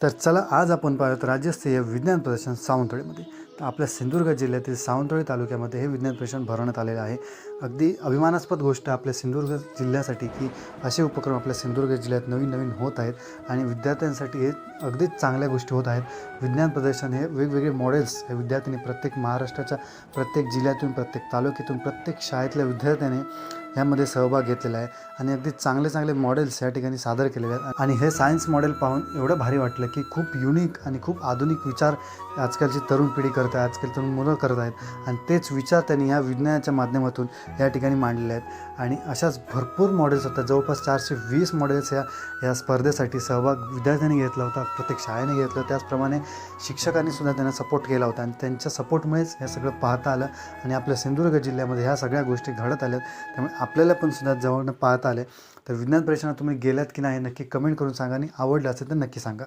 तर चला आज आपण पाहत राज्यस्तरीय विज्ञान प्रदर्शन सावंतवाडीमध्ये. तर आपल्या सिंधुदुर्ग जिल्ह्यातील सावंतवाडी तालुक्यामध्ये हे विज्ञान प्रदर्शन भरवण्यात आलेलं आहे. अगदी अभिमानास्पद गोष्ट आपल्या सिंधुदुर्ग जिल्ह्यासाठी की असे उपक्रम आपल्या सिंधुदुर्ग जिल्ह्यात नवीन नवीन होत आहेत आणि विद्यार्थ्यांसाठी हे अगदीच चांगल्या गोष्टी होत आहेत. विज्ञान प्रदर्शन हे वेगवेगळे मॉडेल्स हे विद्यार्थ्यांनी प्रत्येक महाराष्ट्राच्या प्रत्येक जिल्ह्यातून, प्रत्येक तालुक्यातून, प्रत्येक शाळेतल्या विद्यार्थ्याने यामध्ये सहभाग घेतलेला आहे आणि अगदी चांगले चांगले मॉडेल्स या ठिकाणी सादर केलेले आहेत. आणि हे सायन्स मॉडेल पाहून एवढं भारी वाटलं की खूप युनिक आणि खूप आधुनिक विचार आजकालची तरुण पिढी करत आहे, आजकाल तरुण मुलं करत आहेत आणि तेच विचार त्यांनी या विज्ञानाच्या माध्यमातून या ठिकाणी मांडलेले आहेत. आणि अशाच भरपूर मॉडेल्स होतात, जवळपास 420 मॉडेल्स या स्पर्धेसाठी सहभाग विद्यार्थ्यांनी घेतला होता, प्रत्येक शाळेने घेतलं. त्याचप्रमाणे शिक्षकांनी सुद्धा त्यांना सपोर्ट केला होता आणि त्यांच्या सपोर्टमुळेच हे सगळं पाहता आलं आणि आपल्या सिंधुदुर्ग जिल्ह्यामध्ये ह्या सगळ्या गोष्टी घडत आल्यात. त्यामुळे आपल्याला पण सुद्धा जवळनं पाहता आले. तर विज्ञान प्रदर्शनात तुम्ही गेलात की नाही नक्की कमेंट करून सांगा आणि आवडलं असेल तर नक्की सांगा.